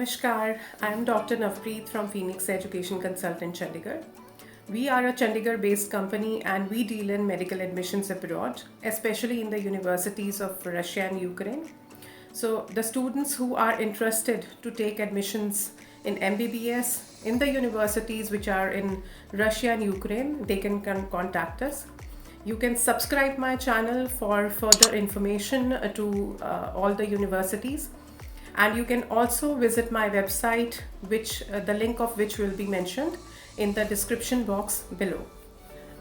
Namaskar, I am Dr. Navpreet from Phoenix Education Consultant, Chandigarh. We are a Chandigarh based company and we deal in medical admissions abroad, especially in the universities of Russia and Ukraine. So, the students who are interested to take admissions in MBBS in the universities which are in Russia and Ukraine, they can contact us. You can subscribe my channel for further information to all the universities. And you can also visit my website, which the link of which will be mentioned in the description box below.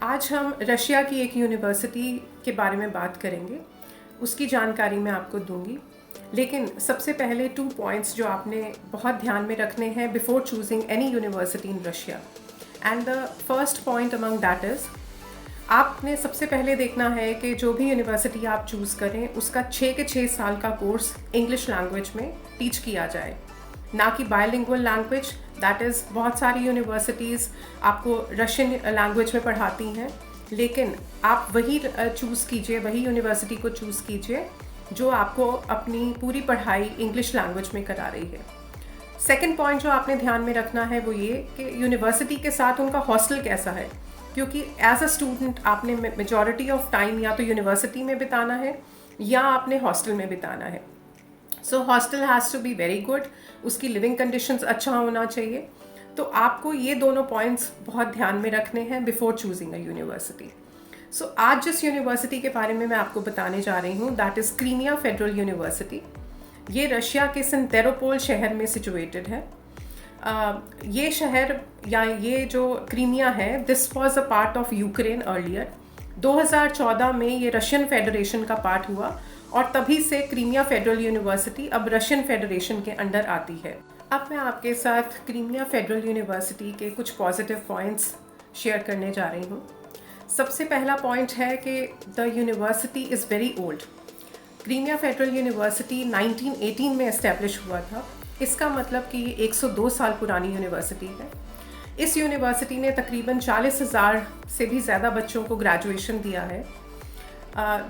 आज हम Russia की एक university के बारे में बात करेंगे, उसकी जानकारी मैं आपको दूंगी। लेकिन सबसे पहले 2 पॉइंट्स जो आपने बहुत ध्यान में रखने हैं before choosing any university in Russia. And the first point among that is, आपने सबसे पहले देखना है कि जो भी यूनिवर्सिटी आप चूज़ करें उसका 6 के 6 साल का कोर्स इंग्लिश लैंग्वेज में टीच किया जाए, ना कि बायलिंगुअल लैंग्वेज। दैट इज़ बहुत सारी यूनिवर्सिटीज़ आपको रशियन लैंग्वेज में पढ़ाती हैं, लेकिन आप वही चूज़ कीजिए, वही यूनिवर्सिटी को चूज़ कीजिए जो आपको अपनी पूरी पढ़ाई इंग्लिश लैंग्वेज में करा रही है। सेकेंड पॉइंट जो आपने ध्यान में रखना है वो ये कि यूनिवर्सिटी के साथ उनका हॉस्टल कैसा है, क्योंकि एज अ स्टूडेंट आपने मेजॉरिटी ऑफ टाइम या तो यूनिवर्सिटी में बिताना है या आपने हॉस्टल में बिताना है। So hostel has to be very good, उसकी लिविंग कंडीशंस अच्छा होना चाहिए। तो आपको ये दोनों पॉइंट्स बहुत ध्यान में रखने हैं बिफोर चूजिंग अ यूनिवर्सिटी। सो आज जिस यूनिवर्सिटी के बारे में मैं आपको बताने जा रही हूँ that is Crimea federal university. ये रशिया के सिम्फेरोपोल शहर में सिचुएटेड है। ये शहर या ये जो क्रीमिया है, this was a part of Ukraine earlier. 2014 में ये रशियन फेडरेशन का पार्ट हुआ और तभी से क्रीमिया फेडरल यूनिवर्सिटी अब रशियन फेडरेशन के अंडर आती है। अब मैं आपके साथ क्रीमिया फेडरल यूनिवर्सिटी के कुछ पॉजिटिव पॉइंट्स शेयर करने जा रही हूँ। सबसे पहला पॉइंट है कि the university is very old. Crimea federal university 1918 में इस्टेब्लिश हुआ था। इसका मतलब कि ये 102 साल पुरानी यूनिवर्सिटी है। इस यूनिवर्सिटी ने तकरीबन 40,000 से भी ज़्यादा बच्चों को ग्रेजुएशन दिया है।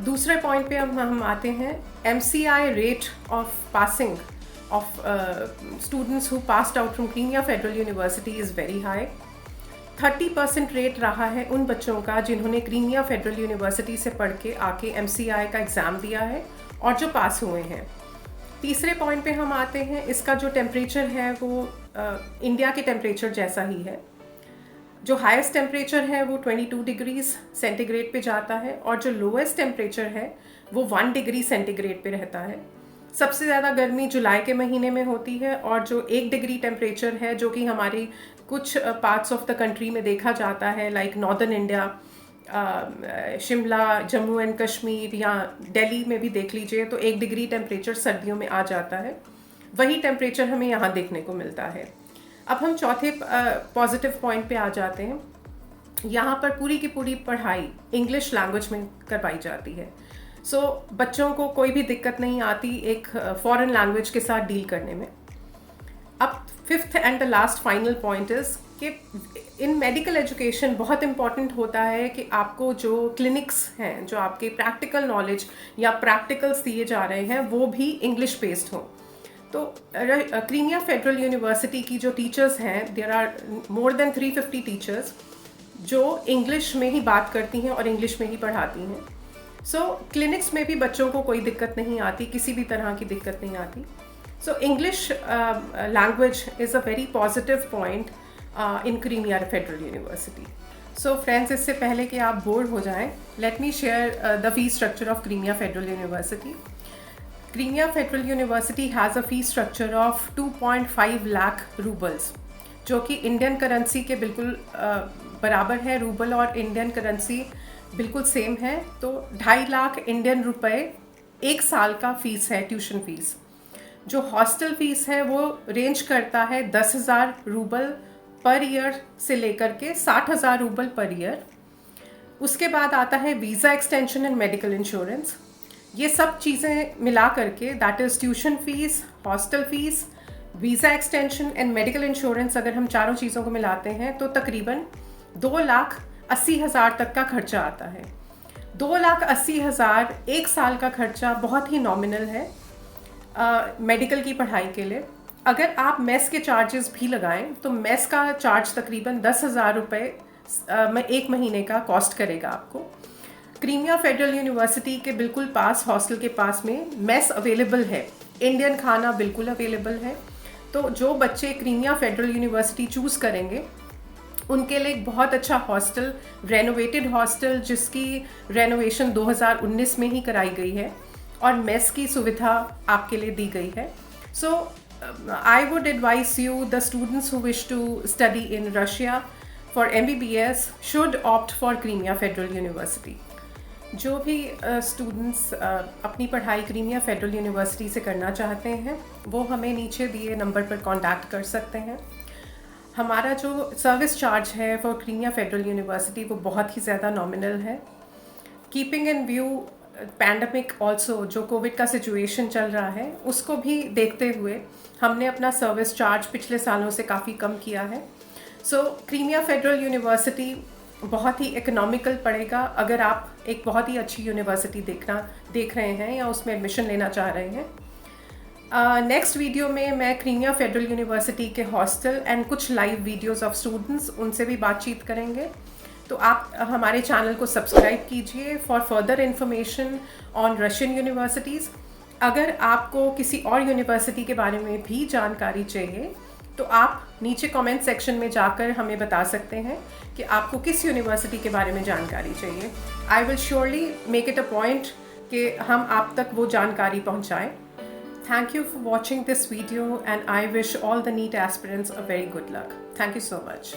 दूसरे पॉइंट पे हम आते हैं। MCI rate of passing of students who passed out from Crimea federal university is very high. 30% rate रहा है उन बच्चों का जिन्होंने क्रीमिया फेडरल यूनिवर्सिटी से पढ़ के आके MCI का एग्ज़ाम दिया है और जो पास हुए हैं। तीसरे पॉइंट पे हम आते हैं। इसका जो टेम्परेचर है वो इंडिया के टेम्परेचर जैसा ही है। जो हाईएस्ट टेम्परेचर है वो 22 डिग्रीज सेंटीग्रेड पे जाता है और जो लोएस्ट टेम्परेचर है वो 1 डिग्री सेंटीग्रेड पे रहता है। सबसे ज़्यादा गर्मी जुलाई के महीने में होती है और जो 1 डिग्री टेम्परेचर है जो कि हमारी कुछ पार्ट्स ऑफ द कंट्री में देखा जाता है, like northern India, Shimla, Jammu and Kashmir या दिल्ली में भी देख लीजिए, तो 1 डिग्री टेम्परेचर सर्दियों में आ जाता है। वही टेम्परेचर हमें यहाँ देखने को मिलता है। अब हम चौथे पॉजिटिव पॉइंट पे आ जाते हैं। यहाँ पर पूरी की पूरी पढ़ाई इंग्लिश लैंग्वेज में करवाई जाती है। सो बच्चों को कोई भी दिक्कत नहीं आती एक फॉरेन लैंग्वेज के साथ डील करने में। अब fifth and the last final point is कि इन मेडिकल एजुकेशन बहुत इम्पॉर्टेंट होता है कि आपको जो क्लिनिक्स हैं, जो आपके प्रैक्टिकल नॉलेज या प्रैक्टिकल्स दिए जा रहे हैं वो भी इंग्लिश बेस्ड हों। तो क्रीमिया फेडरल यूनिवर्सिटी की जो टीचर्स हैं, there are more than 350 teachers जो इंग्लिश में ही बात करती हैं और इंग्लिश में ही पढ़ाती हैं। सो क्लिनिक्स में भी बच्चों को कोई दिक्कत नहीं आती, किसी भी तरह की दिक्कत नहीं आती। So English language is a very positive point in Crimea federal university. So friends, इससे पहले कि आप बोर हो जाएं, let me share the fee structure of Crimea federal university. Crimea federal university has a fee structure of 2.5 lakh roubles, जो कि Indian currency के बिल्कुल बराबर है। रूबल और इंडियन करेंसी बिल्कुल सेम है। तो 2.5 लाख इंडियन रुपए एक साल का फ़ीस है, ट्यूशन फ़ीस। जो हॉस्टल फ़ीस है वो रेंज करता है 10,000 रूबल पर ईयर से लेकर के 60,000 रूबल पर ईयर। उसके बाद आता है visa extension and medical insurance. ये सब चीज़ें मिला करके, that is tuition fees, hostel fees, visa extension and medical insurance, अगर हम चारों चीज़ों को मिलाते हैं तो तकरीबन 2,80,000 तक का खर्चा आता है। 2,80,000 एक साल का खर्चा बहुत ही नॉमिनल है मेडिकल की पढ़ाई के लिए। अगर आप मेस के चार्जेस भी लगाएं तो मेस का चार्ज तकरीबन 10,000 रुपये में 1 महीने का कॉस्ट करेगा आपको। क्रीमिया फेडरल यूनिवर्सिटी के बिल्कुल पास, हॉस्टल के पास में मेस अवेलेबल है, इंडियन खाना बिल्कुल अवेलेबल है। तो जो बच्चे क्रीमिया फेडरल यूनिवर्सिटी चूज़ करेंगे उनके लिए एक बहुत अच्छा हॉस्टल, रेनोवेटेड हॉस्टल जिसकी रेनोवेशन 2019 में ही कराई गई है और मेस की सुविधा आपके लिए दी गई है। सो I would advise you, the students who wish to study in Russia for MBBS should opt for Crimea federal university. जो भी स्टूडेंट्स अपनी पढ़ाई क्रीमिया फेडरल यूनिवर्सिटी से करना चाहते हैं वो हमें नीचे दिए नंबर पर कांटेक्ट कर सकते हैं। हमारा जो सर्विस चार्ज है फॉर क्रीमिया फेडरल यूनिवर्सिटी वो बहुत ही ज़्यादा नॉमिनल है। Keeping in view pandemic also, जो कोविड का सिचुएशन चल रहा है उसको भी देखते हुए हमने अपना सर्विस चार्ज पिछले सालों से काफ़ी कम किया है। सो क्रीमिया फेडरल यूनिवर्सिटी बहुत ही इकोनॉमिकल पड़ेगा अगर आप एक बहुत ही अच्छी यूनिवर्सिटी देख रहे हैं या उसमें एडमिशन लेना चाह रहे हैं। नेक्स्ट वीडियो में मैं क्रीमिया फेडरल यूनिवर्सिटी के हॉस्टल एंड कुछ लाइव वीडियोस ऑफ स्टूडेंट्स उनसे भी बातचीत करेंगे। तो आप हमारे चैनल को सब्सक्राइब कीजिए for further information on Russian universities. अगर आपको किसी और यूनिवर्सिटी के बारे में भी जानकारी चाहिए तो आप नीचे कमेंट सेक्शन में जाकर हमें बता सकते हैं कि आपको किस यूनिवर्सिटी के बारे में जानकारी चाहिए। I will surely make it a point कि हम आप तक वो जानकारी पहुंचाएं। Thank you for watching this video and I wish all the NEET aspirants a very good luck. Thank you so much.